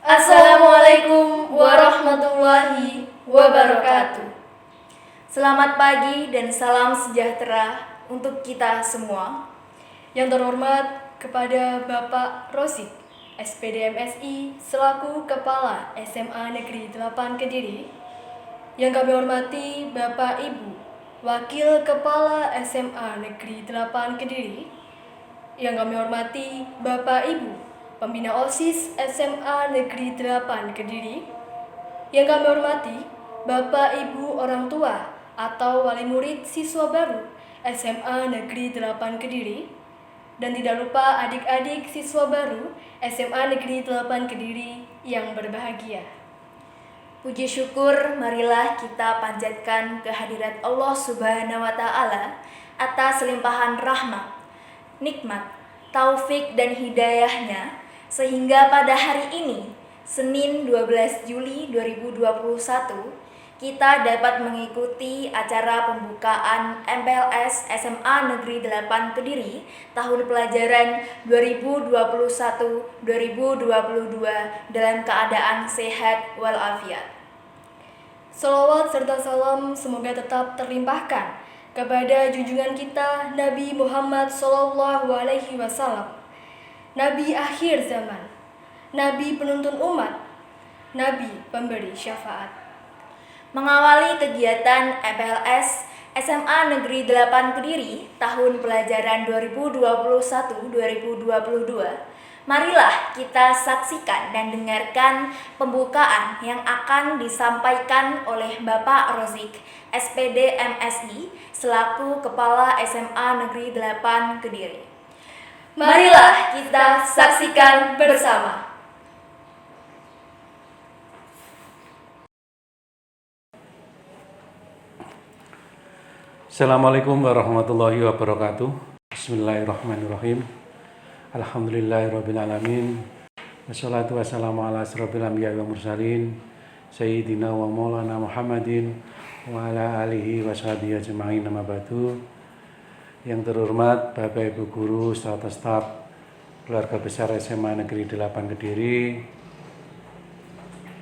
Assalamualaikum warahmatullahi wabarakatuh. Selamat pagi dan salam sejahtera untuk kita semua. Yang terhormat kepada Bapak Rosid, SPD MSI selaku Kepala SMA Negeri 8 Kediri. Yang kami hormati Bapak Ibu, Wakil Kepala SMA Negeri 8 Kediri. Yang kami hormati Bapak Ibu, Pembina OSIS SMA Negeri 8 Kediri. Yang kami hormati Bapak Ibu orang tua atau wali murid siswa baru SMA Negeri 8 Kediri. Dan tidak lupa adik-adik siswa baru SMA Negeri 8 Kediri yang berbahagia. Puji syukur marilah kita panjatkan kehadirat Allah Subhanahu wa Ta'ala atas limpahan rahmat, nikmat, taufik dan hidayahnya, sehingga pada hari ini, Senin 12 Juli 2021, kita dapat mengikuti acara pembukaan MPLS SMA Negeri 8 Kediri tahun pelajaran 2021-2022 dalam keadaan sehat walafiat. Salawat serta salam semoga tetap terlimpahkan kepada junjungan kita Nabi Muhammad SAW, Nabi akhir zaman, Nabi penuntun umat, Nabi pemberi syafaat. Mengawali kegiatan MPLS SMA Negeri 8 Kediri tahun pelajaran 2021-2022, marilah kita saksikan dan dengarkan pembukaan yang akan disampaikan oleh Bapak Rozik, SPD MSI, selaku Kepala SMA Negeri 8 Kediri. Marilah kita saksikan bersama. Assalamualaikum warahmatullahi wabarakatuh. Bismillahirrahmanirrahim. Alhamdulillahirrabbilalamin. Wassalatu wassalamu ala asrofil anbiya'i wa mursalin Sayyidina wa maulana Muhammadin wa ala alihi wa sahbihi ajma'in, nama ba'du. Yang terhormat Bapak Ibu Guru serta staf keluarga besar SMA Negeri 8 Kediri.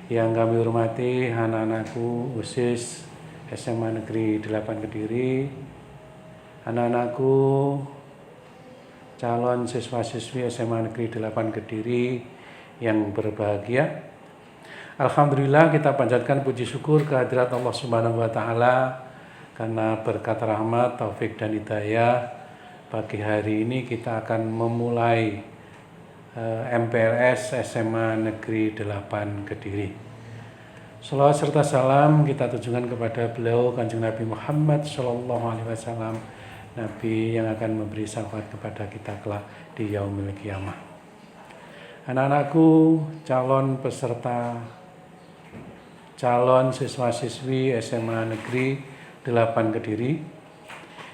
Yang kami hormati anak-anakku OSIS SMA Negeri 8 Kediri, anak-anakku calon siswa-siswi SMA Negeri 8 Kediri yang berbahagia. Alhamdulillah, kita panjatkan puji syukur kehadirat Allah Subhanahu wa Ta'ala karena berkat rahmat, taufik dan hidayah. Pagi hari ini kita akan memulai MPLS SMA Negeri 8 Kediri. Salawat serta salam kita tujukan kepada beliau Kanjeng Nabi Muhammad SAW, Nabi yang akan memberi syafaat kepada kita kelak di yaumil qiyamah. Anak-anakku calon peserta, calon siswa-siswi SMA Negeri 8 Kediri.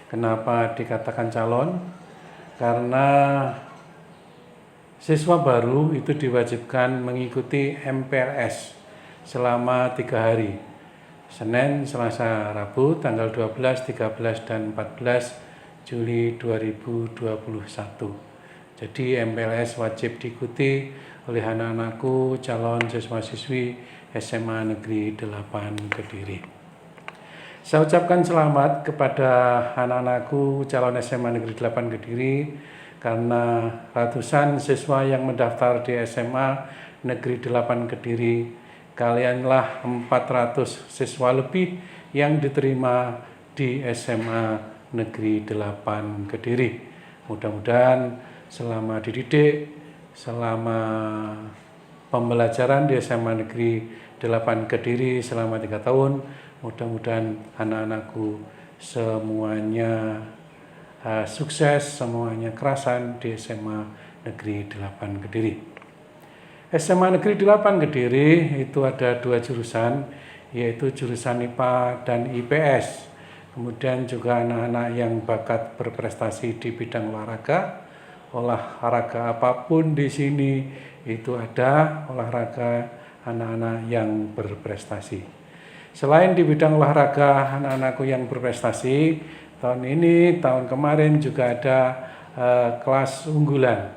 Kenapa dikatakan calon? Karena siswa baru itu diwajibkan mengikuti MPLS selama 3 hari, Senin, Selasa, Rabu, tanggal 12, 13, dan 14 Juli 2021. Jadi MPLS wajib diikuti oleh anak-anakku calon siswa-siswi SMA Negeri 8 Kediri. Saya ucapkan selamat kepada anak-anakku calon SMA Negeri 8 Kediri karena ratusan siswa yang mendaftar di SMA Negeri 8 Kediri, kalianlah 400 siswa lebih yang diterima di SMA Negeri 8 Kediri. Mudah-mudahan selama dididik, selama pembelajaran di SMA Negeri 8 Kediri selama 3 tahun, mudah-mudahan anak-anakku semuanya sukses, semuanya kerasan di SMA Negeri 8 Kediri. SMA Negeri 8 Kediri itu ada 2 jurusan, yaitu jurusan IPA dan IPS. Kemudian juga anak-anak yang bakat berprestasi di bidang olahraga apapun di sini itu ada olahraga anak-anak yang berprestasi. Selain di bidang olahraga anak-anakku yang berprestasi, tahun ini, tahun kemarin juga ada kelas unggulan.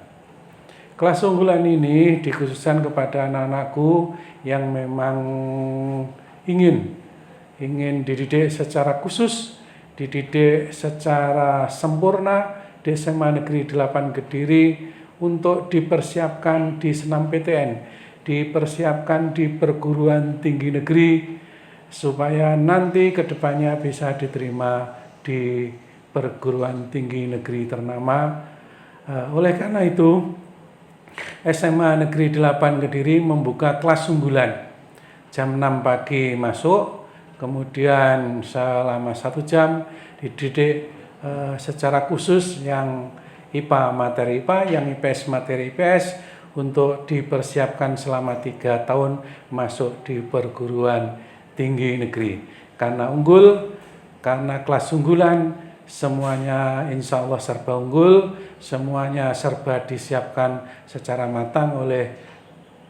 Kelas unggulan ini dikhususkan kepada anak-anakku yang memang ingin dididik secara khusus, dididik secara sempurna di SMA Negeri 8 Kediri untuk dipersiapkan di senam PTN, dipersiapkan di perguruan tinggi negeri supaya nanti kedepannya bisa diterima di perguruan tinggi negeri ternama. Oleh karena itu SMA Negeri 8 Kediri membuka kelas unggulan jam 6 pagi masuk, kemudian selama 1 jam dididik secara khusus yang IPA materi IPA, yang IPS materi IPS untuk dipersiapkan selama 3 tahun masuk di perguruan tinggi negeri. Karena unggul, karena kelas unggulan, semuanya insya Allah serba unggul, semuanya serba disiapkan secara matang oleh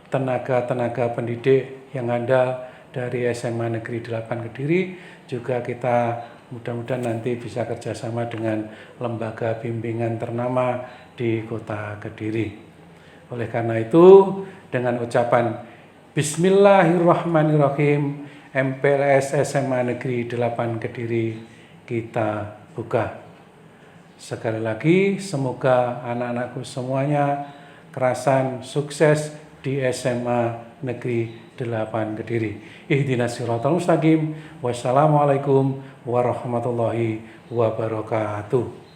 tenaga-tenaga pendidik yang ada dari SMA Negeri 8 Kediri. Juga kita mudah-mudahan nanti bisa kerjasama dengan lembaga bimbingan ternama di kota Kediri. Oleh karena itu, dengan ucapan Bismillahirrahmanirrahim, MPLS SMA Negeri 8 Kediri kita buka. Sekali lagi, semoga anak-anakku semuanya kerasan sukses di SMA Negeri 8 Kediri. Ihdinas siratal mustaqim. Wassalamualaikum warahmatullahi wabarakatuh.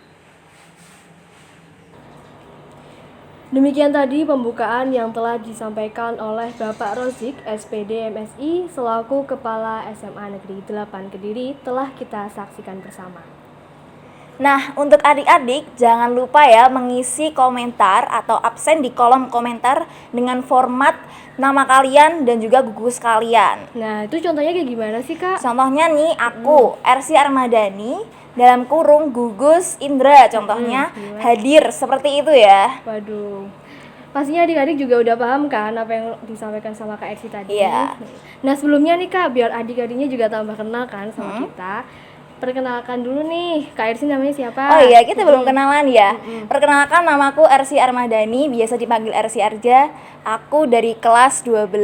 Demikian tadi pembukaan yang telah disampaikan oleh Bapak Rozik, SPD MSI, selaku Kepala SMA Negeri 8 Kediri, telah kita saksikan bersama. Nah, untuk adik-adik jangan lupa ya mengisi komentar atau absen di kolom komentar dengan format nama kalian dan juga gugus kalian. Nah, itu contohnya kayak gimana sih, Kak? Contohnya nih, aku Ersy Armadani dalam kurung gugus Indra, contohnya hadir seperti itu ya. Waduh, pastinya adik-adik juga udah paham kan apa yang disampaikan sama Kak Ersy tadi. Iya. Nah, sebelumnya nih Kak, biar adik-adiknya juga tambah kenal kan sama kita, perkenalkan dulu nih, Kak Ersy namanya siapa? Oh iya, kita belum kenalan ya. Perkenalkan, namaku Ersy Armadani, biasa dipanggil Ersy Arja. Aku dari kelas 12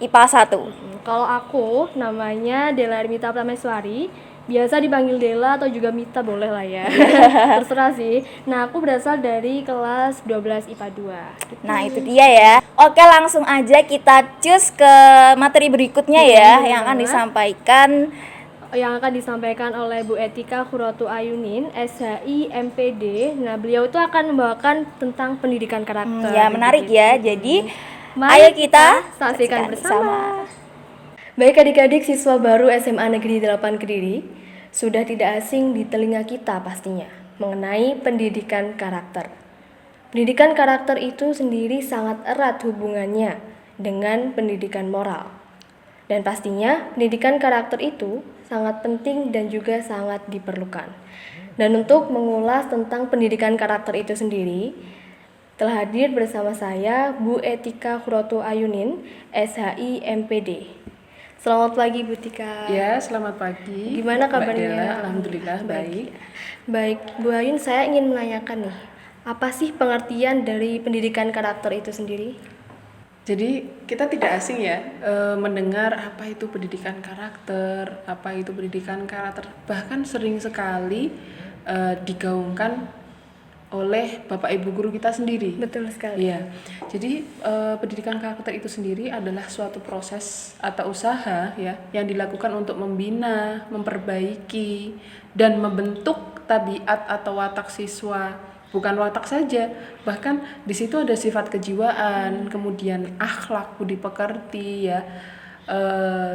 IPA 1. Kalau aku namanya Dela Armita Prameswari, biasa dipanggil Dela atau juga Mita boleh lah ya. Terserah sih. Nah, aku berasal dari kelas 12 IPA 2. Nah, itu dia ya. Oke, langsung aja kita cus ke materi berikutnya ya, yang akan disampaikan oleh Bu Etika Khuratu Ayunin, SHI MPD. Nah, beliau itu akan membawakan tentang pendidikan karakter. Ya, menarik ya. Jadi, mari ayo kita saksikan bersama. Baik adik-adik siswa baru SMA Negeri 8 Kediri, sudah tidak asing di telinga kita pastinya mengenai pendidikan karakter. Pendidikan karakter itu sendiri sangat erat hubungannya dengan pendidikan moral. Dan pastinya pendidikan karakter itu sangat penting dan juga sangat diperlukan. Dan untuk mengulas tentang pendidikan karakter itu sendiri, telah hadir bersama saya Bu Etika Khuratu Ayunin, SHI MPD. Selamat pagi Bu Tika. Ya, selamat pagi. Gimana Mbak kabarnya? Dela, alhamdulillah baik. Baik, Bu Ayun, saya ingin menanyakan nih, apa sih pengertian dari pendidikan karakter itu sendiri? Jadi kita tidak asing ya mendengar apa itu pendidikan karakter, apa itu pendidikan karakter. Bahkan sering sekali digaungkan oleh Bapak Ibu guru kita sendiri. Betul sekali. Iya. Jadi pendidikan karakter itu sendiri adalah suatu proses atau usaha ya yang dilakukan untuk membina, memperbaiki dan membentuk tabiat atau watak siswa. Bukan watak saja, bahkan di situ ada sifat kejiwaan, kemudian akhlak, budi pekerti ya,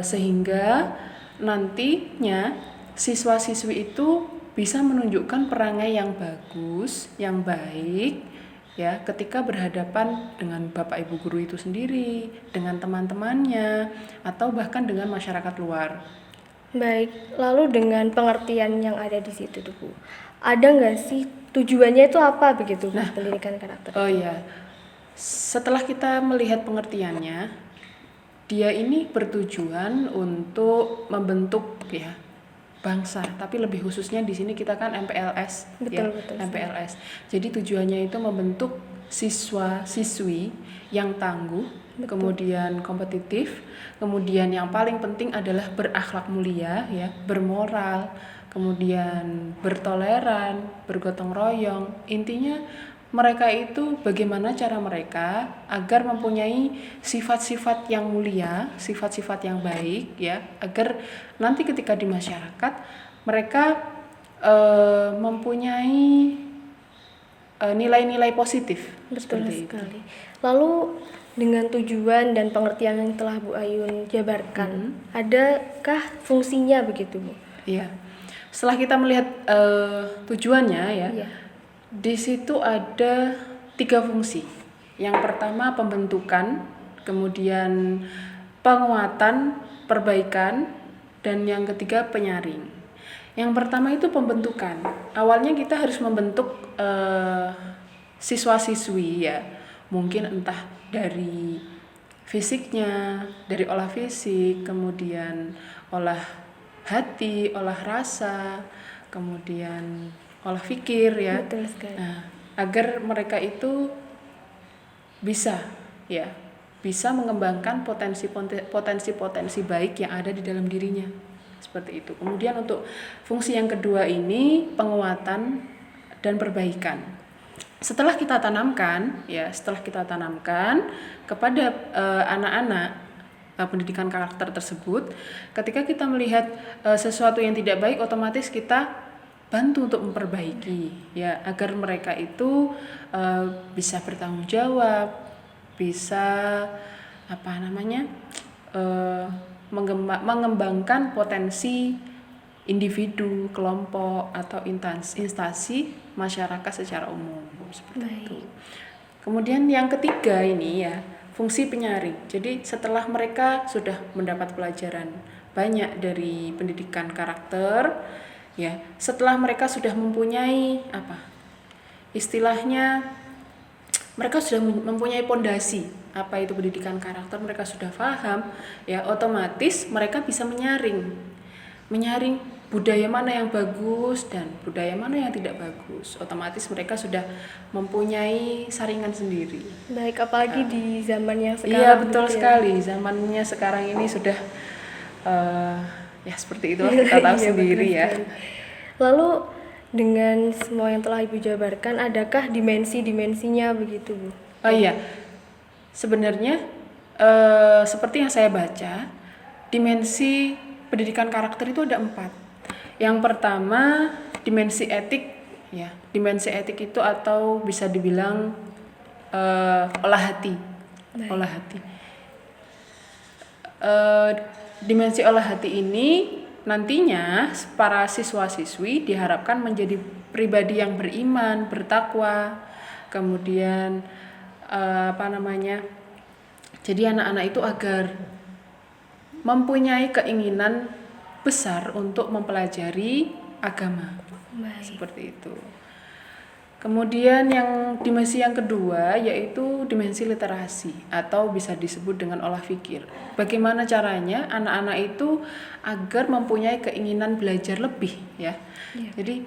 sehingga nantinya siswa-siswi itu bisa menunjukkan perangai yang bagus, yang baik ya ketika berhadapan dengan Bapak Ibu guru itu sendiri, dengan teman-temannya atau bahkan dengan masyarakat luar. Baik, lalu dengan pengertian yang ada di situ tuh Bu, ada nggak sih tujuannya itu apa begitu Bu, pendidikan karakter? Oh iya, setelah kita melihat pengertiannya, dia ini bertujuan untuk membentuk ya bangsa, tapi lebih khususnya di sini kita kan MPLS. Betul, ya, betul. MPLS. Jadi tujuannya itu membentuk siswa-siswi yang tangguh, kemudian kompetitif, kemudian yang paling penting adalah berakhlak mulia, ya, bermoral, kemudian bertoleran, bergotong royong. Intinya mereka itu bagaimana cara mereka agar mempunyai sifat-sifat yang mulia, sifat-sifat yang baik, ya, agar nanti ketika di masyarakat mereka mempunyai nilai-nilai positif. Betul seperti itu. sekali. Lalu dengan tujuan dan pengertian yang telah Bu Ayun jabarkan, adakah fungsinya begitu, Bu? Iya. Setelah kita melihat tujuannya, ya, Iya. di situ ada 3 fungsi. Yang pertama pembentukan, kemudian penguatan, perbaikan, dan yang ketiga penyaring. Yang pertama itu pembentukan. Awalnya kita harus membentuk siswa-siswi, ya, mungkin entah dari fisiknya, dari olah fisik, kemudian olah hati, olah rasa, kemudian olah fikir, ya. Betul sekali. Nah, agar mereka itu bisa, ya, bisa mengembangkan potensi-potensi baik yang ada di dalam dirinya. Seperti itu. Kemudian untuk fungsi yang kedua ini penguatan dan perbaikan. Setelah kita tanamkan, ya, kepada anak-anak pendidikan karakter tersebut, ketika kita melihat sesuatu yang tidak baik, otomatis kita bantu untuk memperbaiki, ya, agar mereka itu bisa bertanggung jawab, bisa mengembangkan potensi individu, kelompok, atau instansi masyarakat secara umum, seperti itu. Kemudian yang ketiga ini, ya, fungsi penyaring. Jadi setelah mereka sudah mendapat pelajaran banyak dari pendidikan karakter, ya, setelah mereka sudah mempunyai istilahnya mereka sudah mempunyai pondasi apa itu pendidikan karakter, mereka sudah paham, ya, otomatis mereka bisa menyaring budaya mana yang bagus dan budaya mana yang tidak bagus. Otomatis mereka sudah mempunyai saringan sendiri. Baik, apalagi di zaman yang sekarang. Iya, betul gitu ya. sekali. Zamannya sekarang ini sudah ya seperti itu kita tahu Iya, sendiri, betul ya. sekali. Lalu dengan semua yang telah Ibu jabarkan, adakah dimensi-dimensinya begitu, Bu? Oh iya, sebenarnya seperti yang saya baca, dimensi pendidikan karakter itu ada 4. Yang pertama dimensi etik, ya. Dimensi etik itu atau bisa dibilang olah hati. Baik. Olah hati. Dimensi olah hati ini nantinya para siswa-siswi diharapkan menjadi pribadi yang beriman, bertakwa, kemudian jadi anak-anak itu agar mempunyai keinginan besar untuk mempelajari agama. Baik. Seperti itu. Kemudian dimensi yang kedua yaitu dimensi literasi atau bisa disebut dengan olah fikir. Bagaimana caranya anak-anak itu agar mempunyai keinginan belajar lebih, ya. Iya. Jadi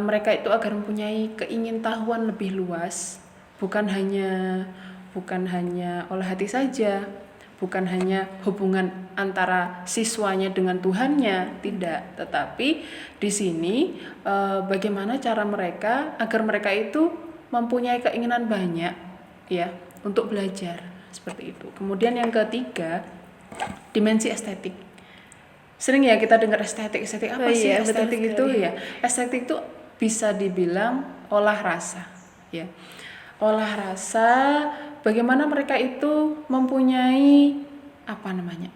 mereka itu agar mempunyai keingintahuan lebih luas, bukan hanya olah hati saja, bukan hanya hubungan antara siswanya dengan Tuhannya, tidak, tetapi di sini bagaimana cara mereka agar mereka itu mempunyai keinginan banyak, ya, untuk belajar, seperti itu. Kemudian yang ketiga, dimensi estetik. Sering ya kita dengar estetik apa sih? Iya, betul Estetik itu, sekali. ya, estetik itu bisa dibilang olah rasa, ya. Olah rasa, bagaimana mereka itu mempunyai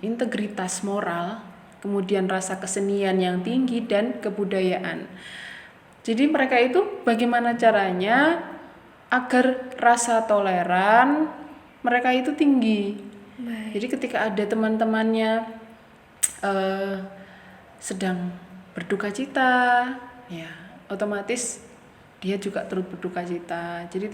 integritas moral, kemudian rasa kesenian yang tinggi dan kebudayaan. Jadi mereka itu bagaimana caranya agar rasa toleran mereka itu tinggi. Baik. Jadi ketika ada teman-temannya sedang berduka cita, ya, otomatis dia juga turut berduka cita. Jadi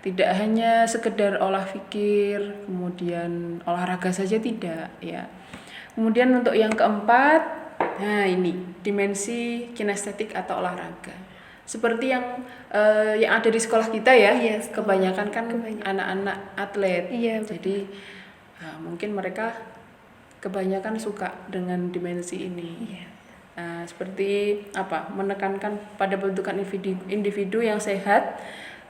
tidak hanya sekedar olah fikir, kemudian olahraga saja, tidak, ya. Kemudian untuk yang keempat, nah ini dimensi kinestetik atau olahraga. seperti yang ada di sekolah kita ya. Iya, sekolah. Kebanyakan kan Kebanyakan. anak-anak atlet. Iya, betul. Jadi mungkin mereka kebanyakan suka dengan dimensi ini. Iya. Seperti menekankan pada bentukan individu yang sehat,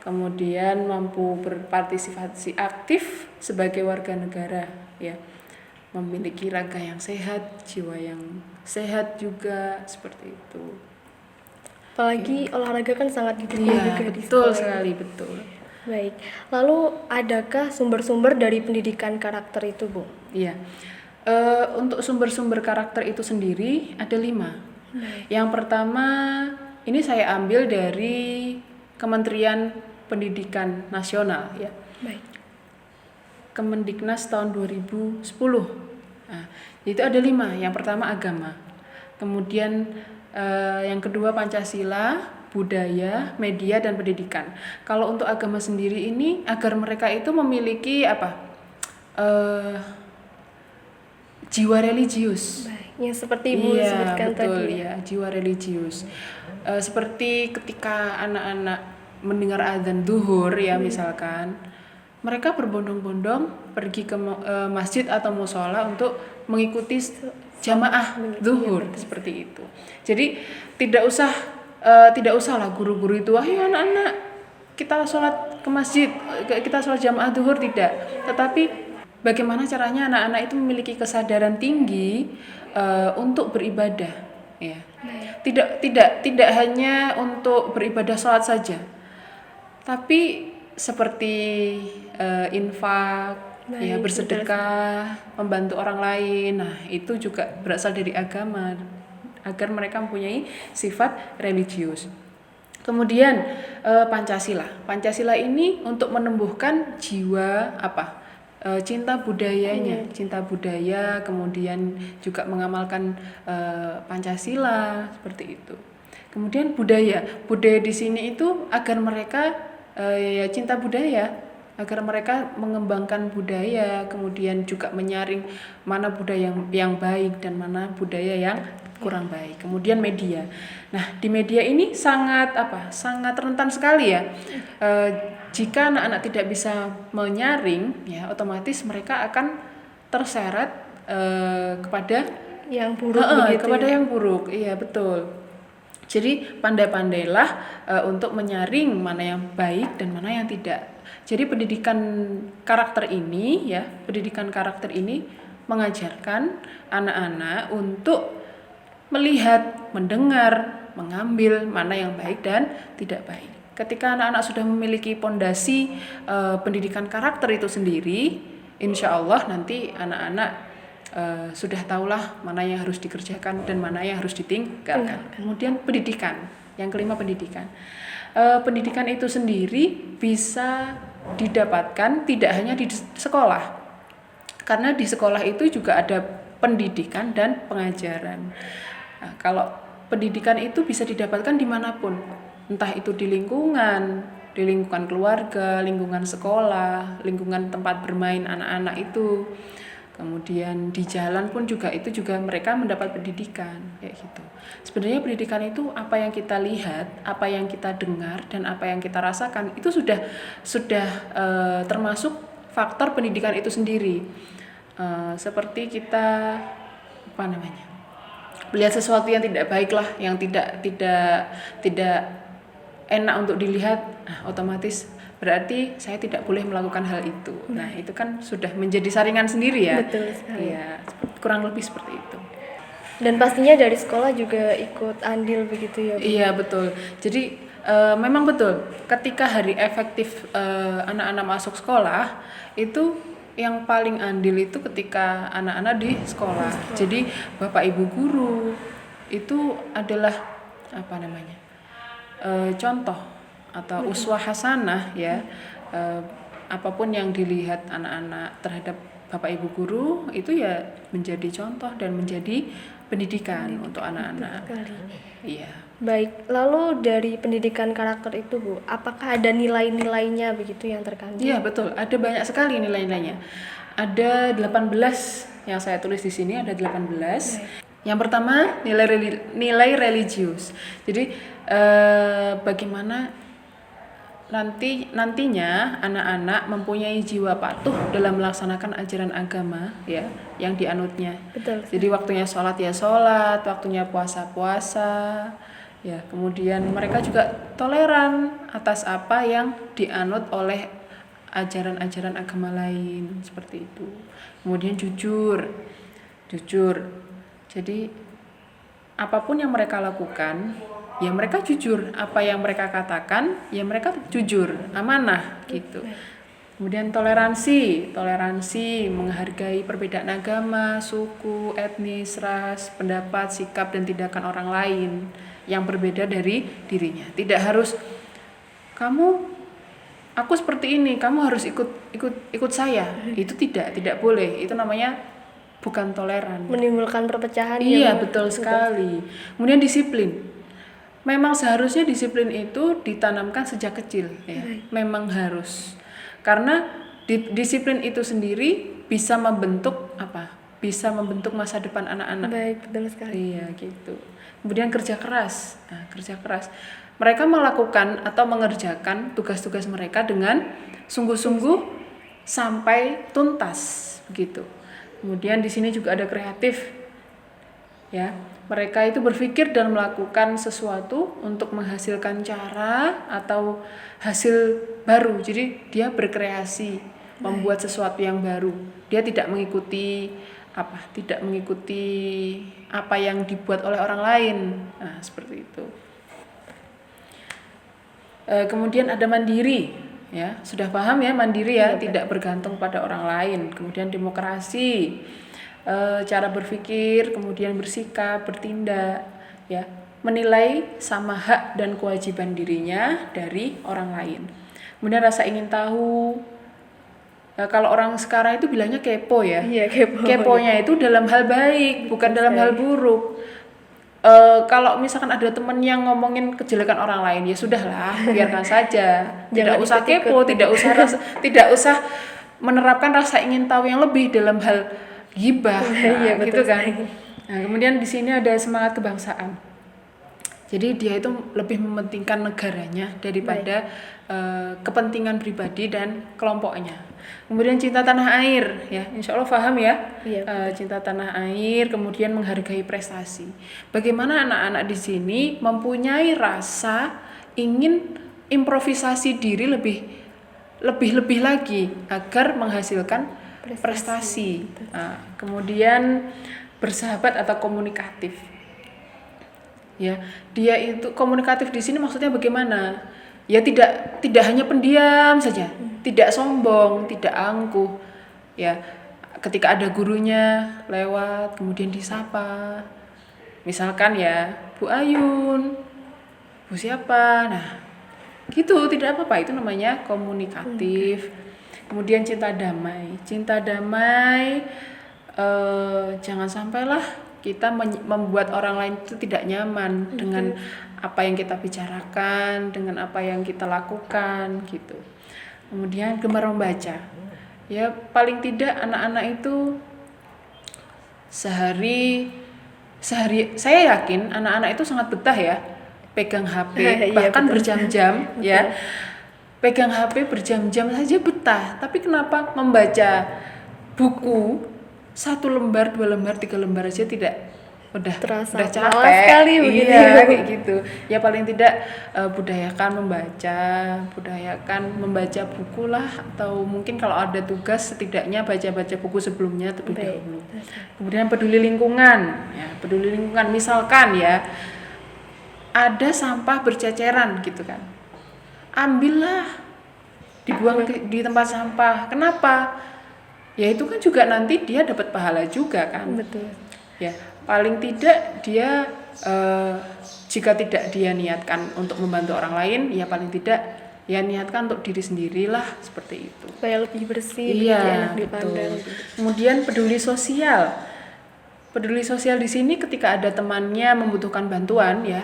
kemudian mampu berpartisipasi aktif sebagai warga negara, ya, memiliki raga yang sehat, jiwa yang sehat juga, seperti itu. Apalagi olahraga kan sangat didukung Iya, juga di betul sekolah. sekali, betul. Baik, lalu adakah sumber-sumber dari pendidikan karakter itu, Bu? Iya. Untuk sumber-sumber karakter itu sendiri ada 5. Yang pertama, ini saya ambil dari Kementerian Pendidikan Nasional, ya. Baik. Kemendiknas tahun 2010. Itu ada 5. Yang pertama agama. Kemudian yang kedua Pancasila, budaya, media, dan pendidikan. Kalau untuk agama sendiri ini agar mereka itu memiliki jiwa religius. Baik, yang seperti Ibu sebutkan betul, tadi. ya, jiwa religius. Seperti ketika anak-anak mendengar azan duhur, ya, misalkan, mereka berbondong-bondong pergi ke masjid atau musola untuk mengikuti jamaah duhur, seperti itu. Jadi tidak usahlah guru-guru itu, ayo anak-anak kita sholat ke masjid, kita sholat jamaah duhur, tidak. Tetapi bagaimana caranya anak-anak itu memiliki kesadaran tinggi untuk beribadah, ya. Tidak hanya untuk beribadah sholat saja, tapi seperti infak, ya, bersedekah, membantu orang lain. Nah, itu juga berasal dari agama, agar mereka mempunyai sifat religius. Kemudian Pancasila ini untuk menumbuhkan jiwa cinta budayanya, cinta budaya, kemudian juga mengamalkan Pancasila, seperti itu. Kemudian budaya di sini itu agar mereka cinta budaya, agar mereka mengembangkan budaya, kemudian juga menyaring mana budaya yang baik dan mana budaya yang kurang baik. Kemudian media. Nah, di media ini sangat rentan sekali, ya. Jika anak-anak tidak bisa menyaring, ya, otomatis mereka akan terseret kepada yang buruk begitu. Kepada yang buruk. Iya, betul. Jadi pandai-pandailah untuk menyaring mana yang baik dan mana yang tidak. Jadi pendidikan karakter ini mengajarkan anak-anak untuk melihat, mendengar, mengambil mana yang baik dan tidak baik. Ketika anak-anak sudah memiliki pondasi pendidikan karakter itu sendiri, insya Allah nanti anak-anak sudah tahulah mana yang harus dikerjakan dan mana yang harus ditinggalkan. Kemudian pendidikan, yang kelima pendidikan. Pendidikan itu sendiri bisa didapatkan tidak hanya di sekolah, karena di sekolah itu juga ada pendidikan dan pengajaran. Nah, kalau pendidikan itu bisa didapatkan dimanapun, entah itu di lingkungan keluarga, lingkungan sekolah, lingkungan tempat bermain anak-anak itu. Kemudian di jalan pun juga mereka mendapat pendidikan, kayak gitu. Sebenarnya pendidikan itu apa yang kita lihat, apa yang kita dengar, dan apa yang kita rasakan itu sudah termasuk faktor pendidikan itu sendiri. Seperti kita melihat sesuatu yang tidak baik lah, yang tidak enak untuk dilihat, otomatis berarti saya tidak boleh melakukan hal itu. Nah, itu kan sudah menjadi saringan sendiri, ya. Betul sekali. Ya, kurang lebih seperti itu. Dan pastinya dari sekolah juga ikut andil begitu, ya, Bu? Iya, betul. Jadi memang betul, ketika hari efektif anak-anak masuk sekolah, itu yang paling andil itu ketika anak-anak di sekolah. Jadi Bapak Ibu guru itu adalah contoh atau uswah hasanah, ya. Apapun yang dilihat anak-anak terhadap Bapak Ibu guru itu ya menjadi contoh dan menjadi pendidikan untuk anak-anak. Iya. Baik, lalu dari pendidikan karakter itu, Bu, apakah ada nilai-nilainya begitu yang terkandung? Iya, betul. Ada banyak sekali nilai-nilainya. Ada 18 yang saya tulis di sini, ada 18. Yang pertama, nilai religius. Jadi bagaimana nantinya anak-anak mempunyai jiwa patuh dalam melaksanakan ajaran agama ya yang dianutnya. Betul. Jadi waktunya sholat ya sholat, waktunya puasa ya. Kemudian mereka juga toleran atas apa yang dianut oleh ajaran-ajaran agama lain seperti itu. Kemudian jujur. Jadi apapun yang mereka lakukan ya mereka jujur, apa yang mereka katakan ya mereka jujur, amanah gitu. Kemudian toleransi menghargai perbedaan agama, suku, etnis, ras, pendapat, sikap dan tindakan orang lain yang berbeda dari dirinya. Tidak harus aku seperti ini, kamu harus ikut saya. Itu tidak boleh. Itu namanya bukan toleran. Menimbulkan perpecahan. Iya, betul sekali. Kemudian disiplin. Memang seharusnya disiplin itu ditanamkan sejak kecil ya. Memang harus. Karena disiplin itu sendiri bisa membentuk Bisa membentuk masa depan anak-anak. Baik, betul sekali. Iya, gitu. Kemudian kerja keras. Mereka melakukan atau mengerjakan tugas-tugas mereka dengan sungguh-sungguh sampai tuntas begitu. Kemudian di sini juga ada kreatif. Ya, mereka itu berpikir dan melakukan sesuatu untuk menghasilkan cara atau hasil baru. Jadi dia berkreasi, membuat sesuatu yang baru. Dia tidak mengikuti apa yang dibuat oleh orang lain. Nah, seperti itu. Kemudian ada mandiri, ya sudah paham ya mandiri ya, tidak bergantung pada orang lain. Kemudian demokrasi. Cara berpikir, kemudian bersikap, bertindak, ya, menilai sama hak dan kewajiban dirinya dari orang lain. Kemudian rasa ingin tahu. Kalau orang sekarang itu bilangnya kepo ya. Iya, kepo. Keponya itu dalam hal baik, bukan dalam hal buruk. Kalau misalkan ada teman yang ngomongin kejelekan orang lain, ya sudahlah, biarkan saja. Tidak usah kepo, tidak usah menerapkan rasa ingin tahu yang lebih dalam hal ghibah, gitu kan. Nah, kemudian di sini ada semangat kebangsaan. Jadi dia itu lebih mementingkan negaranya daripada kepentingan pribadi dan kelompoknya. Kemudian cinta tanah air, ya, insya Allah paham ya. Iya. Cinta tanah air, kemudian menghargai prestasi. Bagaimana anak-anak di sini mempunyai rasa ingin improvisasi diri lebih lagi agar menghasilkan prestasi. Nah, kemudian bersahabat atau komunikatif. Ya, dia itu komunikatif di sini maksudnya bagaimana? Ya tidak hanya pendiam saja, tidak sombong, tidak angkuh. Ya, ketika ada gurunya lewat kemudian disapa. Misalkan ya, Bu Ayun, Bu siapa? Nah, gitu, tidak apa-apa, itu namanya komunikatif. Kemudian cinta damai, jangan sampailah kita membuat orang lain itu tidak nyaman dengan apa yang kita bicarakan, dengan apa yang kita lakukan gitu. Kemudian gemar membaca, ya paling tidak anak-anak itu sehari saya yakin anak-anak itu sangat betah ya pegang HP bahkan berjam-jam ya. Pegang HP berjam-jam saja betah, tapi kenapa membaca buku 1 lembar, 2 lembar, 3 lembar aja tidak udah capek sekali begitu. Iya, kayak gitu. Ya paling tidak budayakan membaca buku lah, atau mungkin kalau ada tugas setidaknya baca buku sebelumnya terlebih dahulu. Kemudian peduli lingkungan, misalkan ya ada sampah berceceran gitu kan. Ambillah, dibuang di tempat sampah. Kenapa? Ya itu kan juga nanti dia dapat pahala juga kan. Betul. Ya paling tidak dia jika tidak dia niatkan untuk membantu orang lain, ya paling tidak ya niatkan untuk diri sendirilah, seperti itu. Supaya lebih bersih, Iya, lebih enak dipandang. Kemudian peduli sosial. Peduli sosial di sini ketika ada temannya membutuhkan bantuan ya,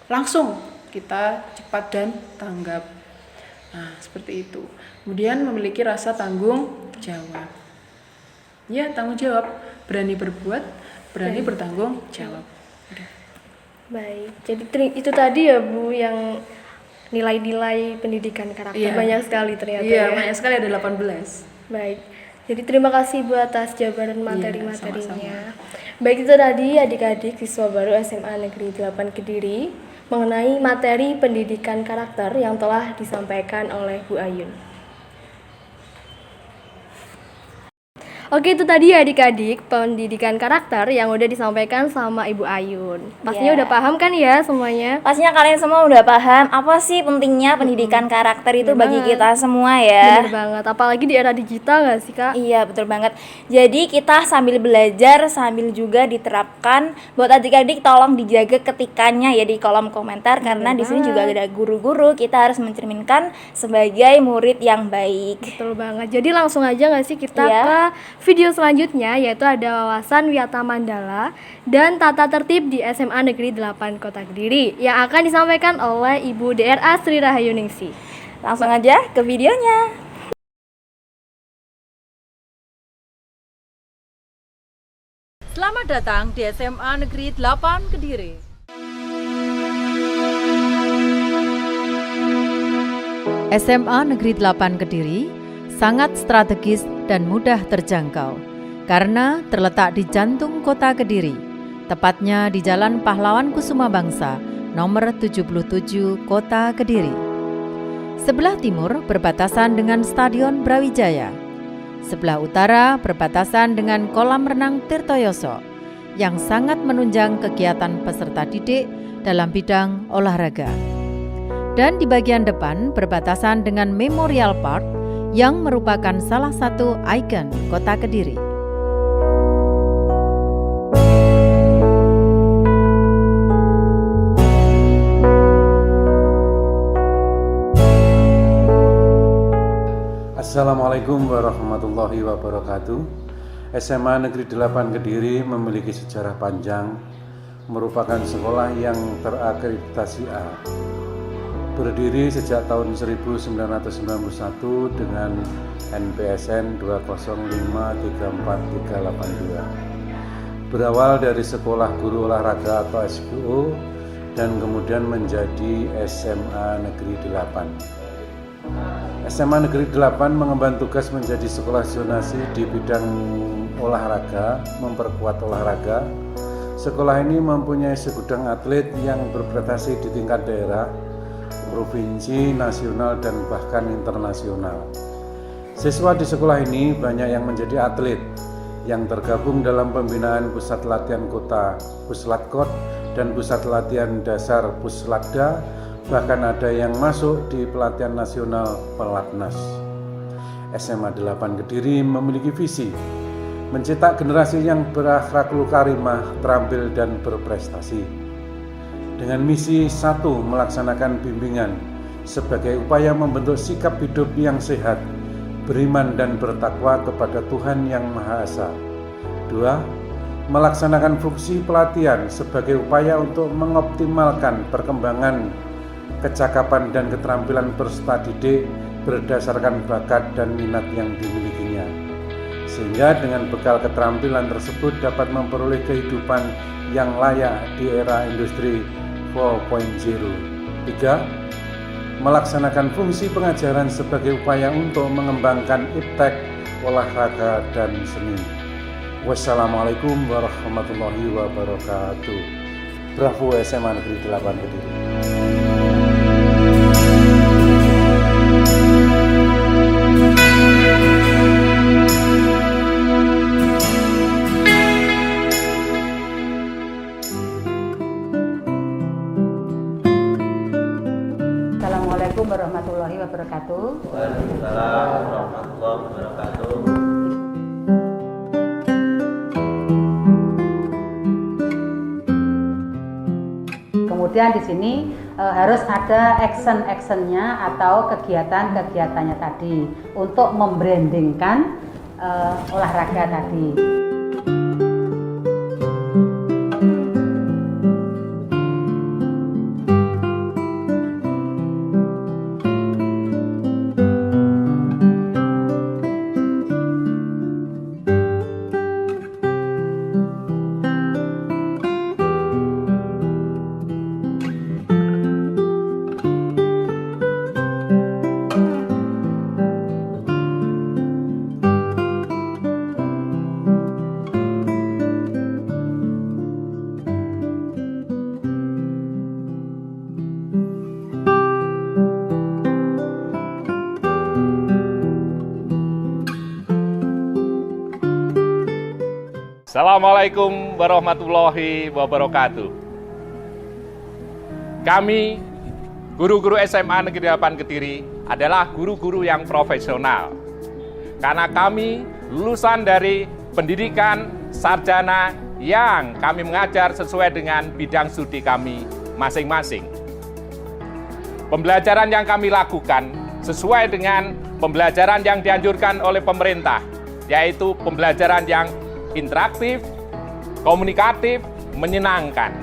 langsung kita cepat dan tanggap. Nah, seperti itu. Kemudian memiliki rasa tanggung jawab. Ya, tanggung jawab, berani berbuat, berani bertanggung jawab. Udah. Baik, jadi itu tadi ya Bu yang nilai-nilai pendidikan karakter. Iya. Banyak sekali ternyata Iya, ya. banyak sekali, ada 18. Baik, jadi terima kasih Bu atas jawaban Iya, materi-materinya. Baik, itu tadi adik-adik siswa baru SMA Negeri 8 Kediri mengenai materi pendidikan karakter yang telah disampaikan oleh Bu Ayun. Oke, itu tadi adik-adik pendidikan karakter yang udah disampaikan sama Ibu Ayun. Pastinya Ya. udah paham kan ya semuanya? Pastinya kalian semua udah paham apa sih pentingnya pendidikan karakter itu Bener bagi banget. kita semua ya. Bener banget, apalagi di era digital gak sih Kak? Iya, betul banget. Jadi kita sambil belajar sambil juga diterapkan. Buat adik-adik tolong dijaga ketikannya ya di kolom komentar karena di sini juga ada guru-guru. Kita harus mencerminkan sebagai murid yang baik. Betul banget. Jadi langsung aja gak sih kita Iya. ke video selanjutnya, yaitu ada wawasan Wiyata Mandala dan tata tertib di SMA Negeri 8 Kota Kediri yang akan disampaikan oleh Ibu DRA Sri Rahayu Ningsih. Langsung aja ke videonya. Selamat datang di SMA Negeri 8 Kediri. SMA Negeri 8 Kediri sangat strategis dan mudah terjangkau karena terletak di jantung kota Kediri, tepatnya di Jalan Pahlawan Kusuma Bangsa, nomor 77, Kota Kediri. Sebelah timur berbatasan dengan Stadion Brawijaya. Sebelah utara berbatasan dengan kolam renang Tirtoyoso yang sangat menunjang kegiatan peserta didik dalam bidang olahraga. Dan di bagian depan berbatasan dengan Memorial Park yang merupakan salah satu ikon Kota Kediri. Assalamualaikum warahmatullahi wabarakatuh. SMA Negeri 8 Kediri memiliki sejarah panjang, merupakan sekolah yang terakreditasi A. Berdiri sejak tahun 1991 dengan NPSN 2053432. Berawal dari Sekolah Guru Olahraga atau SGO dan kemudian menjadi SMA Negeri 8. SMA Negeri 8 mengemban tugas menjadi sekolah zonasi di bidang olahraga, memperkuat olahraga. Sekolah ini mempunyai segudang atlet yang berprestasi di tingkat daerah, provinsi, nasional, dan bahkan internasional. Siswa di sekolah ini banyak yang menjadi atlet yang tergabung dalam pembinaan Pusat Latihan Kota Puslatkot dan Pusat Latihan Dasar Puslatda, bahkan ada yang masuk di pelatihan nasional Pelatnas. SMA 8 Kediri memiliki visi mencetak generasi yang berakhlakul karimah, terampil dan berprestasi. Dengan misi 1, melaksanakan bimbingan sebagai upaya membentuk sikap hidup yang sehat, beriman dan bertakwa kepada Tuhan Yang Maha Esa. 2, melaksanakan fungsi pelatihan sebagai upaya untuk mengoptimalkan perkembangan kecakapan dan keterampilan peserta didik berdasarkan bakat dan minat yang dimilikinya, sehingga dengan bekal keterampilan tersebut dapat memperoleh kehidupan yang layak di era industri 4.0. 3, melaksanakan fungsi pengajaran sebagai upaya untuk mengembangkan iptek, olahraga, dan seni. Wassalamualaikum warahmatullahi wabarakatuh. Bravo SMA Negeri 8 Kediri. Assalamualaikum warahmatullahi wabarakatuh. Waalaikumsalam warahmatullahi wabarakatuh. Kemudian di sini harus ada action-actionnya atau kegiatan-kegiatannya tadi untuk membrandingkan olahraga tadi. Assalamualaikum warahmatullahi wabarakatuh. Kami, guru-guru SMA Negeri 8 Kediri, adalah guru-guru yang profesional. Karena kami lulusan dari pendidikan sarjana yang kami mengajar sesuai dengan bidang studi kami masing-masing. Pembelajaran yang kami lakukan sesuai dengan pembelajaran yang dianjurkan oleh pemerintah, yaitu pembelajaran yang interaktif, komunikatif, menyenangkan.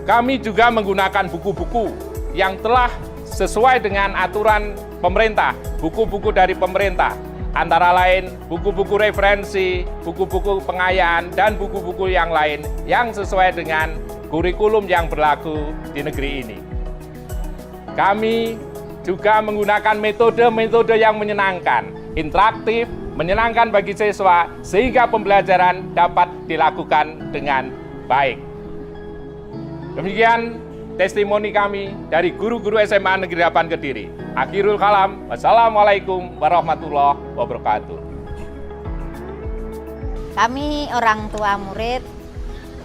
Kami juga menggunakan buku-buku yang telah sesuai dengan aturan pemerintah, buku-buku dari pemerintah, antara lain buku-buku referensi, buku-buku pengayaan, dan buku-buku yang lain yang sesuai dengan kurikulum yang berlaku di negeri ini. Kami juga menggunakan metode-metode yang menyenangkan, interaktif, menyenangkan bagi siswa, sehingga pembelajaran dapat dilakukan dengan baik. Demikian testimoni kami dari guru-guru SMA Negeri 8 Kediri. Akhirul kalam, wassalamualaikum warahmatullahi wabarakatuh. Kami orang tua murid,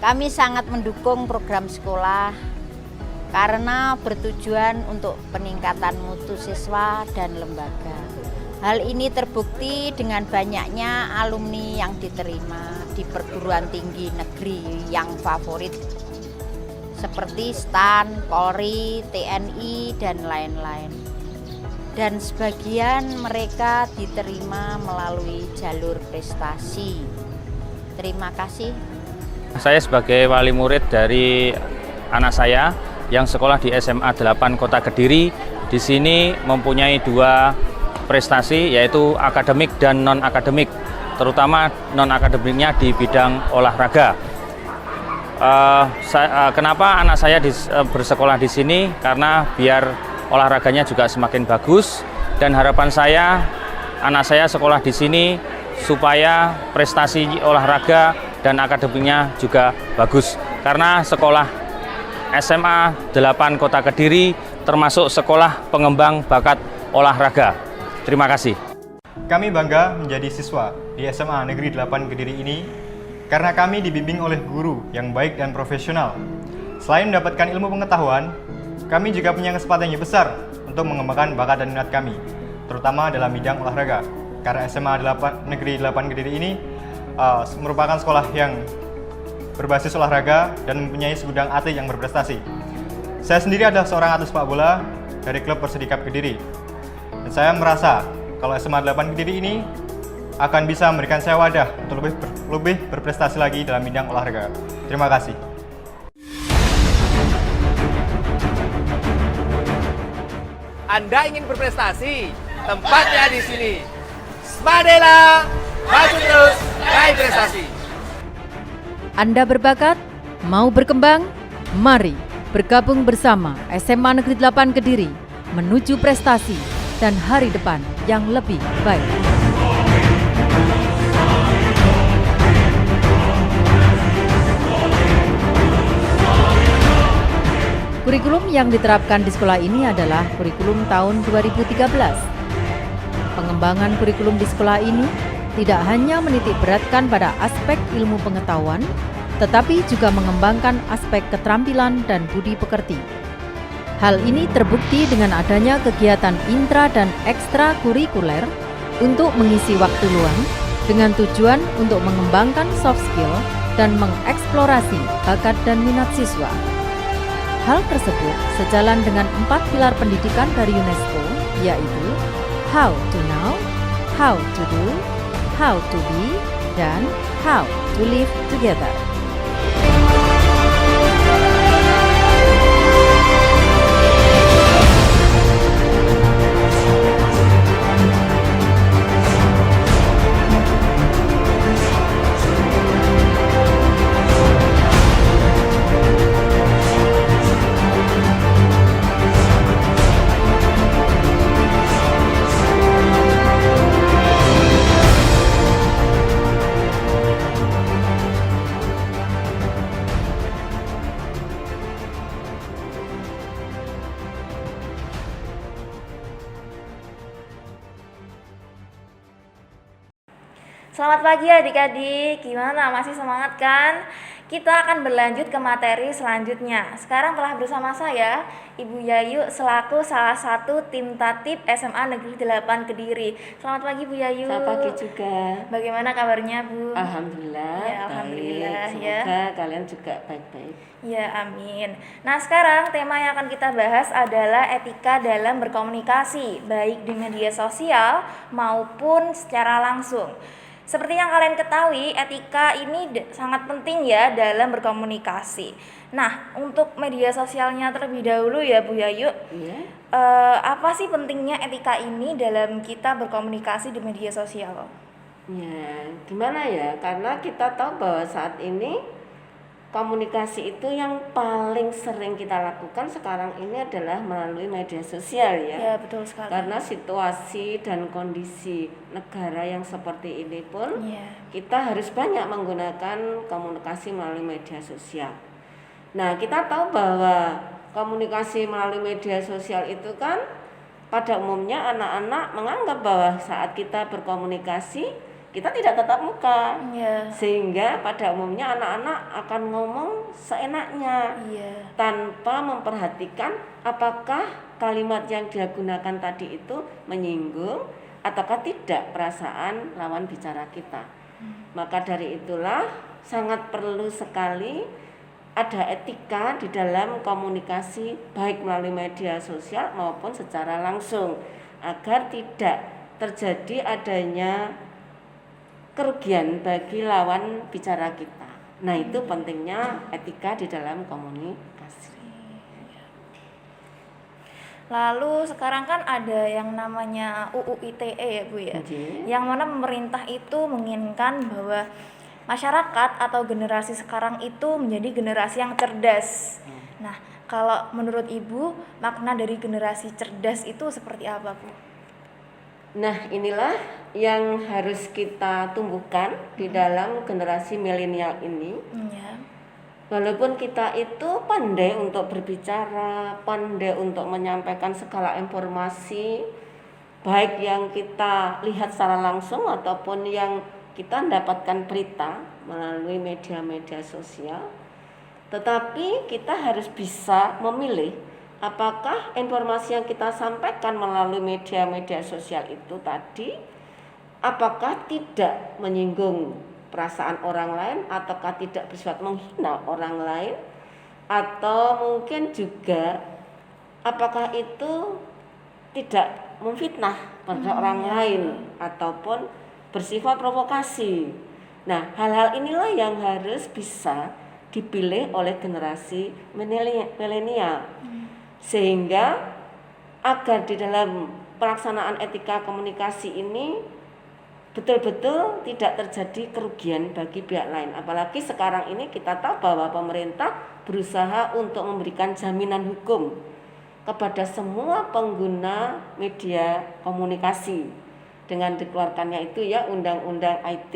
kami sangat mendukung program sekolah karena bertujuan untuk peningkatan mutu siswa dan lembaga. Hal ini terbukti dengan banyaknya alumni yang diterima di perguruan tinggi negeri yang favorit seperti STAN, Polri, TNI, dan lain-lain. Dan sebagian mereka diterima melalui jalur prestasi. Terima kasih. Saya sebagai wali murid dari anak saya yang sekolah di SMA 8 Kota Kediri, di sini mempunyai 2 prestasi, yaitu akademik dan non-akademik, terutama non-akademiknya di bidang olahraga. Kenapa anak saya bersekolah di sini? Karena biar olahraganya juga semakin bagus, dan harapan saya anak saya sekolah di sini supaya prestasi olahraga dan akademiknya juga bagus. Karena sekolah SMA 8 Kota Kediri termasuk sekolah pengembang bakat olahraga. Terima kasih. Kami bangga menjadi siswa di SMA Negeri 8 Kediri ini karena kami dibimbing oleh guru yang baik dan profesional. Selain mendapatkan ilmu pengetahuan, kami juga punya kesempatan yang besar untuk mengembangkan bakat dan minat kami, terutama dalam bidang olahraga. Karena SMA Negeri 8 Kediri ini merupakan sekolah yang berbasis olahraga dan mempunyai segudang atlet yang berprestasi. Saya sendiri adalah seorang atlet sepak bola dari klub Persidikap Kediri. Dan saya merasa kalau SMA 8 Kediri ini akan bisa memberikan saya wadah untuk lebih berprestasi lagi dalam bidang olahraga. Terima kasih. Anda ingin berprestasi? Tempatnya di sini. Smadela, maju terus, raih prestasi. Anda berbakat? Mau berkembang? Mari bergabung bersama SMA Negeri 8 Kediri menuju prestasi dan hari depan yang lebih baik. Kurikulum yang diterapkan di sekolah ini adalah kurikulum tahun 2013. Pengembangan kurikulum di sekolah ini tidak hanya menitik beratkan pada aspek ilmu pengetahuan, tetapi juga mengembangkan aspek keterampilan dan budi pekerti. Hal ini terbukti dengan adanya kegiatan intra dan ekstra kurikuler untuk mengisi waktu luang dengan tujuan untuk mengembangkan soft skill dan mengeksplorasi bakat dan minat siswa. Hal tersebut sejalan dengan 4 pilar pendidikan dari UNESCO, yaitu How to Know, How to Do, How to Be, dan How to Live Together. Selamat pagi adik-adik, gimana? Masih semangat kan? Kita akan berlanjut ke materi selanjutnya. Sekarang telah bersama saya, Ibu Yayu, selaku salah satu tim tatip SMA Negeri 8 Kediri. Selamat pagi Bu Yayu. Selamat pagi juga. Bagaimana kabarnya Bu? Alhamdulillah, Ya, alhamdulillah baik. ya. Semoga kalian juga baik-baik. Ya, amin. Nah, sekarang tema yang akan kita bahas adalah etika dalam berkomunikasi, baik di media sosial maupun secara langsung. Seperti yang kalian ketahui, etika ini sangat penting ya dalam berkomunikasi. Nah, untuk media sosialnya terlebih dahulu ya Bu Yayu. Iya. Apa sih pentingnya etika ini dalam kita berkomunikasi di media sosial? Ya, gimana ya? Karena kita tahu bahwa saat ini komunikasi itu yang paling sering kita lakukan sekarang ini adalah melalui media sosial ya. Ya, betul sekali. Karena situasi dan kondisi negara yang seperti ini pun kita harus banyak menggunakan komunikasi melalui media sosial. Nah, kita tahu bahwa komunikasi melalui media sosial itu kan pada umumnya anak-anak menganggap bahwa saat kita berkomunikasi kita tidak tatap muka, sehingga pada umumnya anak-anak akan ngomong seenaknya, tanpa memperhatikan apakah kalimat yang dia gunakan tadi itu menyinggung ataukah tidak perasaan lawan bicara kita. Maka dari itulah sangat perlu sekali ada etika di dalam komunikasi baik melalui media sosial maupun secara langsung, agar tidak terjadi adanya kerugian bagi lawan bicara kita. Nah, itu pentingnya etika di dalam komunikasi. Lalu sekarang kan ada yang namanya UU ITE ya Bu ya. Yang mana pemerintah itu menginginkan bahwa masyarakat atau generasi sekarang itu menjadi generasi yang cerdas. Nah, kalau menurut Ibu, makna dari generasi cerdas itu seperti apa Bu? Nah, inilah yang harus kita tumbuhkan di dalam generasi milenial ini. Walaupun kita itu pandai untuk berbicara, pandai untuk menyampaikan segala informasi, baik yang kita lihat secara langsung ataupun yang kita dapatkan berita melalui media-media sosial, tetapi kita harus bisa memilih apakah informasi yang kita sampaikan melalui media-media sosial itu tadi apakah tidak menyinggung perasaan orang lain ataukah tidak bersifat menghina orang lain, atau mungkin juga apakah itu tidak memfitnah pada orang lain ataupun bersifat provokasi. Nah, hal-hal inilah yang harus bisa dipilih oleh generasi milenial. Sehingga agar di dalam pelaksanaan etika komunikasi ini betul-betul tidak terjadi kerugian bagi pihak lain. Apalagi sekarang ini kita tahu bahwa pemerintah berusaha untuk memberikan jaminan hukum kepada semua pengguna media komunikasi dengan dikeluarkannya itu ya Undang-Undang IT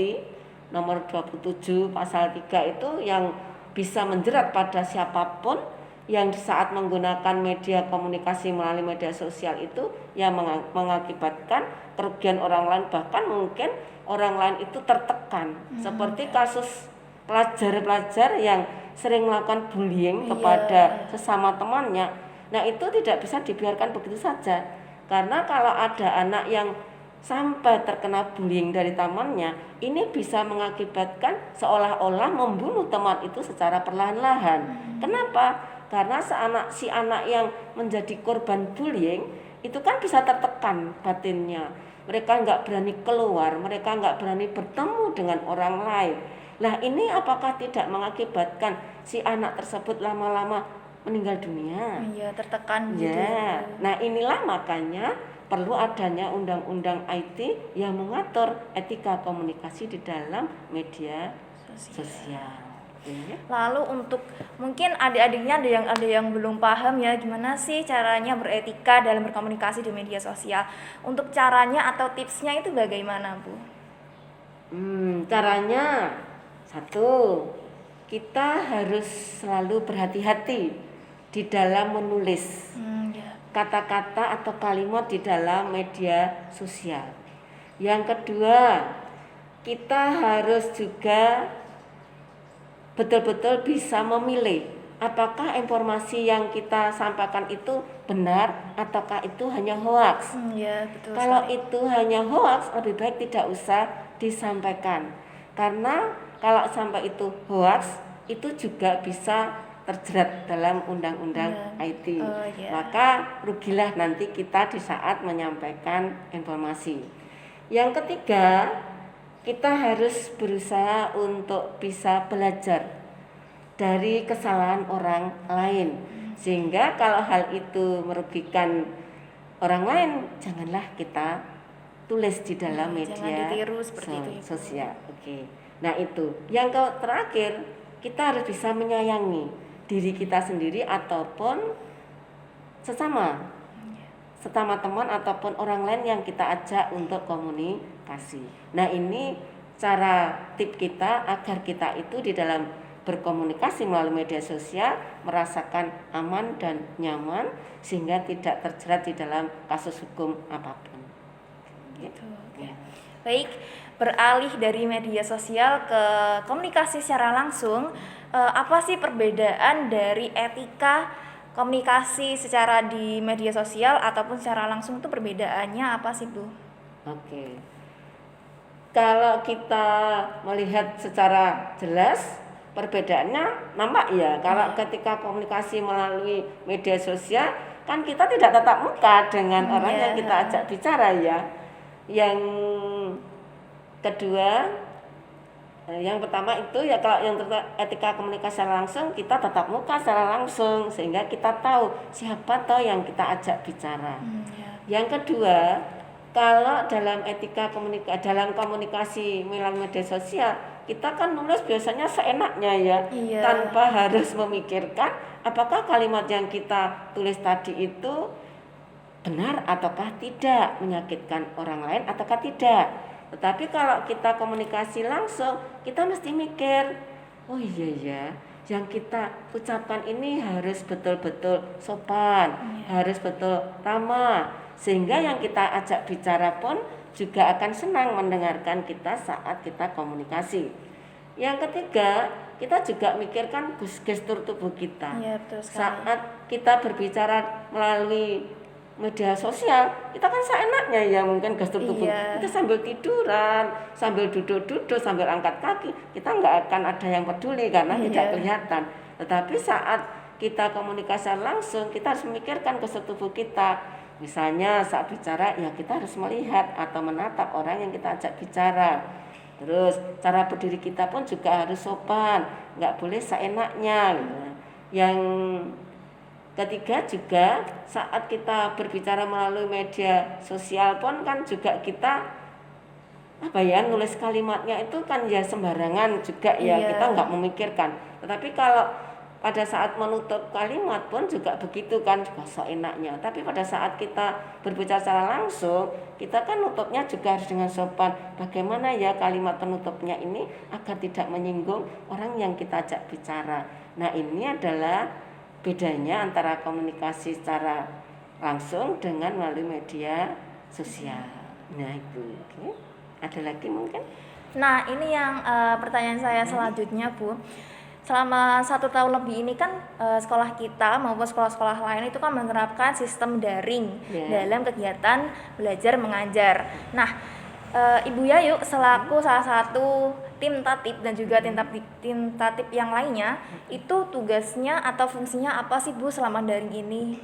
nomor 27 pasal 3 itu yang bisa menjerat pada siapapun yang saat menggunakan media komunikasi melalui media sosial itu yang mengakibatkan kerugian orang lain, bahkan mungkin orang lain itu tertekan, seperti kasus pelajar-pelajar yang sering melakukan bullying kepada sesama temannya. Nah, itu tidak bisa dibiarkan begitu saja, karena kalau ada anak yang sampai terkena bullying dari temannya, ini bisa mengakibatkan seolah-olah membunuh teman itu secara perlahan-lahan. Kenapa? Karena si anak yang menjadi korban bullying itu kan bisa tertekan batinnya. Mereka nggak berani keluar, mereka nggak berani bertemu dengan orang lain. Nah, ini apakah tidak mengakibatkan si anak tersebut lama-lama meninggal dunia? Iya, tertekan gitu. Ya, nah inilah makanya perlu adanya undang-undang IT yang mengatur etika komunikasi di dalam media sosial. Lalu untuk mungkin adik-adiknya ada yang belum paham ya gimana sih caranya beretika dalam berkomunikasi di media sosial. Untuk caranya atau tipsnya itu bagaimana Bu? Caranya satu, kita harus selalu berhati-hati di dalam menulis kata-kata atau kalimat di dalam media sosial. Yang kedua, kita harus juga betul-betul bisa memilih apakah informasi yang kita sampaikan itu benar ataukah itu hanya hoaks. Ya, betul Kalau sekali. itu hanya hoaks, lebih baik tidak usah disampaikan. Karena kalau sampai itu hoaks, itu juga bisa terjerat dalam undang-undang IT. Maka rugilah nanti kita di saat menyampaikan informasi. Yang ketiga, kita harus berusaha untuk bisa belajar dari kesalahan orang lain, sehingga kalau hal itu merugikan orang lain, janganlah kita tulis di dalam media jangan ditiru seperti itu. sosial. Oke. Nah itu. Yang terakhir, kita harus bisa menyayangi diri kita sendiri ataupun sesama teman ataupun orang lain yang kita ajak untuk komunikasi. Nah ini cara tip kita agar kita itu di dalam berkomunikasi melalui media sosial merasakan aman dan nyaman sehingga tidak terjerat di dalam kasus hukum apapun. Gitu. Ya. Baik, beralih dari media sosial ke komunikasi secara langsung, apa sih perbedaan dari etika komunikasi secara di media sosial ataupun secara langsung itu perbedaannya apa sih Bu? Oke. Kalau kita melihat secara jelas perbedaannya nampak ya. Kalau ketika komunikasi melalui media sosial kan kita tidak tatap muka dengan orang yang kita ajak bicara ya. Yang kedua, yang pertama itu ya kalau yang etika komunikasi secara langsung kita tatap muka secara langsung sehingga kita tahu siapa tahu yang kita ajak bicara. Yang kedua, kalau dalam etika dalam komunikasi melalui media sosial kita kan nulis biasanya seenaknya ya, tanpa harus memikirkan apakah kalimat yang kita tulis tadi itu benar ataukah tidak, menyakitkan orang lain ataukah tidak. Tetapi kalau kita komunikasi langsung, kita mesti mikir, oh iya ya, yang kita ucapkan ini harus betul-betul sopan, harus betul ramah, sehingga yang kita ajak bicara pun juga akan senang mendengarkan kita saat kita komunikasi. Yang ketiga, kita juga mikirkan gestur tubuh kita. Saat kita berbicara melalui media sosial, kita kan seenaknya ya mungkin gestur tubuh kita sambil tiduran, sambil duduk-duduk, sambil angkat kaki, kita nggak akan ada yang peduli karena tidak kelihatan. Tetapi saat kita komunikasi langsung, kita harus memikirkan gestur tubuh kita. Misalnya saat bicara ya kita harus melihat atau menatap orang yang kita ajak bicara. Terus cara berdiri kita pun juga harus sopan, nggak boleh seenaknya. Yang ketiga juga saat kita berbicara melalui media sosial pun kan juga kita nulis kalimatnya itu kan ya sembarangan juga ya, kita nggak memikirkan. Tetapi kalau pada saat menutup kalimat pun juga begitu kan, juga seenaknya. Tapi pada saat kita berbicara secara langsung, kita kan nutupnya juga harus dengan sopan. Bagaimana ya kalimat penutupnya ini agar tidak menyinggung orang yang kita ajak bicara. Nah ini adalah bedanya antara komunikasi secara langsung dengan melalui media sosial. Nah itu, ada lagi mungkin? Nah ini yang pertanyaan saya selanjutnya Bu. Selama 1 tahun lebih ini kan sekolah kita maupun sekolah-sekolah lain itu kan menerapkan sistem daring dalam kegiatan belajar mengajar. Nah Ibu Yayu selaku salah satu tim tatip dan juga tim tatip yang lainnya, itu tugasnya atau fungsinya apa sih Bu selama daring ini?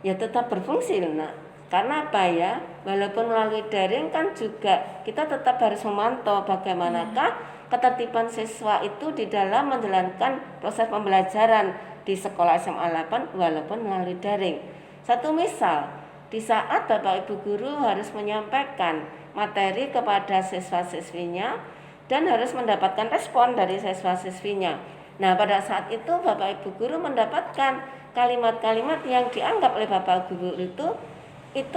Ya tetap berfungsi nak. Karena apa ya? Walaupun melalui daring kan juga kita tetap harus memantau bagaimanakah ketertiban siswa itu di dalam menjalankan proses pembelajaran di sekolah SMA 8 walaupun melalui daring. Satu misal, di saat Bapak Ibu guru harus menyampaikan materi kepada siswa-siswinya dan harus mendapatkan respon dari siswa-siswinya. Nah, pada saat itu Bapak Ibu guru mendapatkan kalimat-kalimat yang dianggap oleh Bapak Ibu guru itu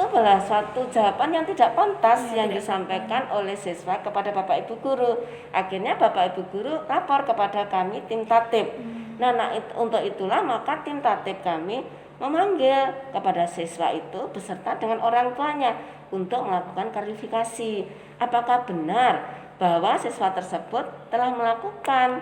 adalah suatu jawaban yang tidak pantas yang disampaikan oleh siswa kepada Bapak Ibu guru. Akhirnya Bapak Ibu guru lapor kepada kami tim tatip. Nah, untuk itulah maka tim tatip kami memanggil kepada siswa itu beserta dengan orang tuanya untuk melakukan klarifikasi. Apakah benar bahwa siswa tersebut telah melakukan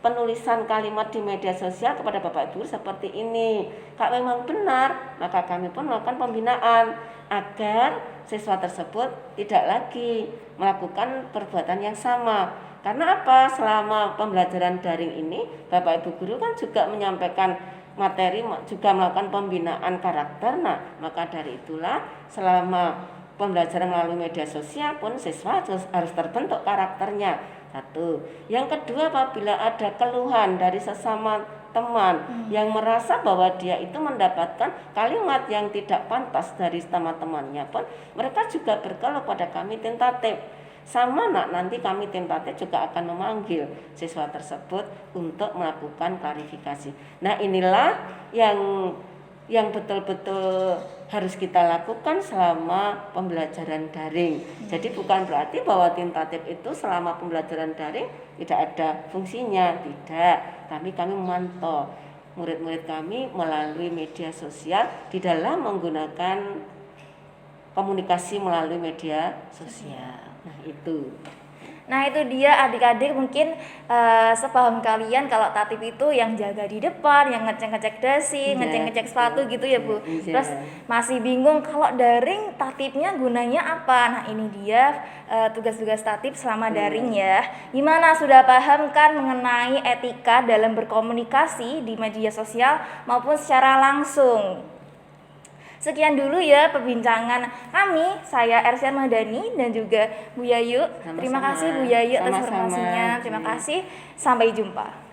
penulisan kalimat di media sosial kepada Bapak Ibu seperti ini. Kalau memang benar, maka kami pun melakukan pembinaan agar siswa tersebut tidak lagi melakukan perbuatan yang sama. Karena apa? Selama pembelajaran daring ini, Bapak Ibu guru kan juga menyampaikan materi, juga melakukan pembinaan karakter. Nah, maka dari itulah selama pembelajaran melalui media sosial pun siswa harus terbentuk karakternya. Satu. Yang kedua, apabila ada keluhan dari sesama teman yang merasa bahwa dia itu mendapatkan kalimat yang tidak pantas dari teman-temannya pun, mereka juga berkeluh pada kami tentatif. Sama nanti kami tentatif juga akan memanggil siswa tersebut untuk melakukan klarifikasi. Nah, inilah yang betul-betul harus kita lakukan selama pembelajaran daring. Jadi bukan berarti bahwa tentatif itu selama pembelajaran daring tidak ada fungsinya, tidak. Tapi kami memantau murid-murid kami melalui media sosial di dalam menggunakan komunikasi melalui media sosial. Nah, itu. Nah itu dia adik-adik, mungkin sepaham kalian kalau tatip itu yang jaga di depan, yang ngecek-ngecek dasi, ngecek-ngecek sepatu gitu ya Bu. Terus masih bingung kalau daring tatipnya gunanya apa. Nah ini dia tugas-tugas tatip selama daring ya. Gimana, sudah paham kan mengenai etika dalam berkomunikasi di media sosial maupun secara langsung? Sekian dulu ya perbincangan kami, saya Ersian Mahdani dan juga Bu Yayu. Terima kasih Bu Yayu atas informasinya. Terima kasih. Sampai jumpa.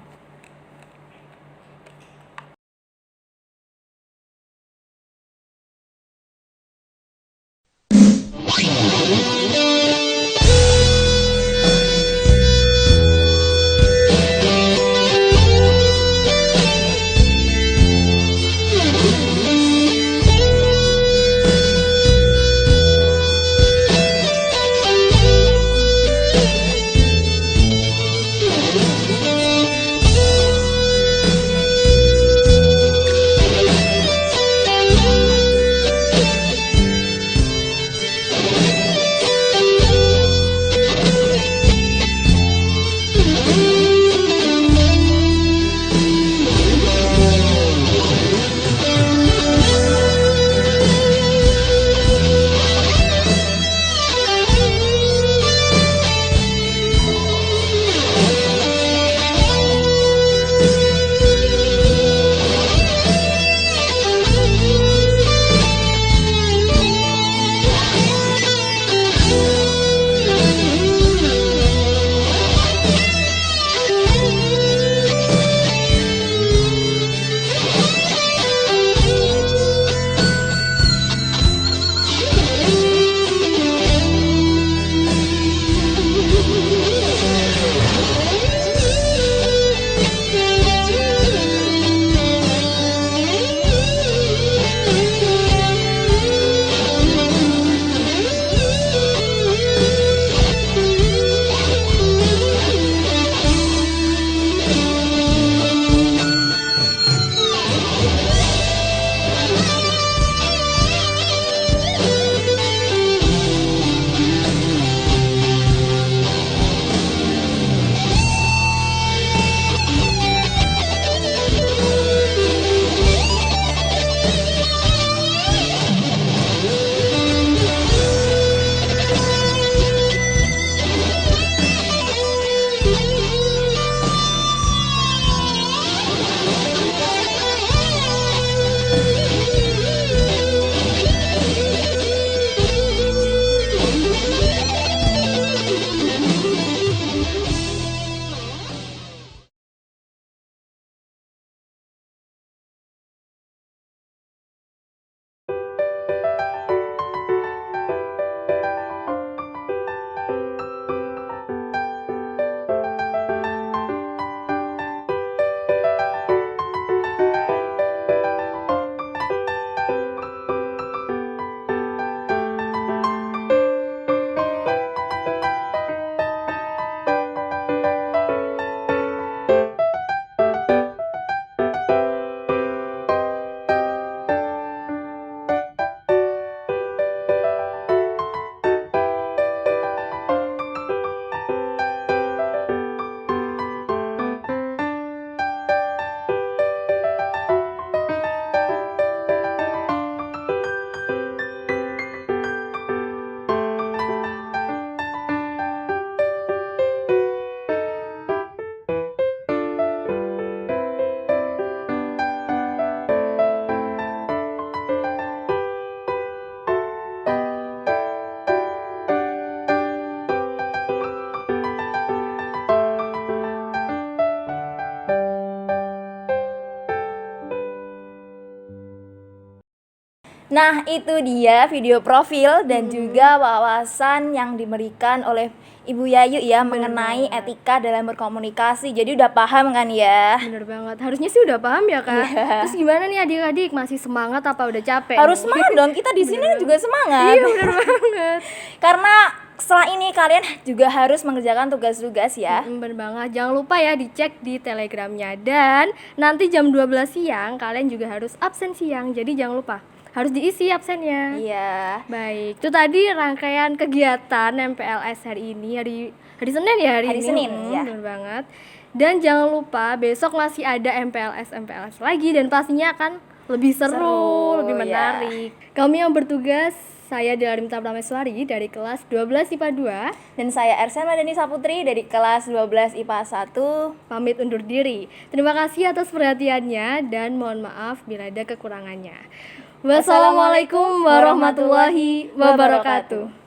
Nah, itu dia video profil dan juga wawasan yang diberikan oleh Ibu Yayu ya mengenai etika dalam berkomunikasi. Jadi udah paham kan ya? Bener banget. Harusnya sih udah paham ya, Kak. Terus gimana nih adik-adik? Masih semangat apa udah capek? Harus nih? semangat dong. Kita di sini juga semangat. Iya, bener banget. Karena setelah ini kalian juga harus mengerjakan tugas-tugas ya. Bener banget. Jangan lupa ya dicek di Telegramnya. Dan nanti jam 12 siang kalian juga harus absen siang. Jadi jangan lupa harus diisi absennya. Iya. Baik, itu tadi rangkaian kegiatan MPLS hari ini, hari Senin ya hari ini. Senin, ya. Bener banget. Dan jangan lupa besok masih ada MPLS lagi dan pastinya akan lebih seru, lebih menarik. Kami yang bertugas, saya Delarim Prameswari dari kelas 12 IPA 2 dan saya Ersen Madani Saputri dari kelas 12 IPA 1 pamit undur diri. Terima kasih atas perhatiannya dan mohon maaf bila ada kekurangannya. Wassalamualaikum warahmatullahi wabarakatuh.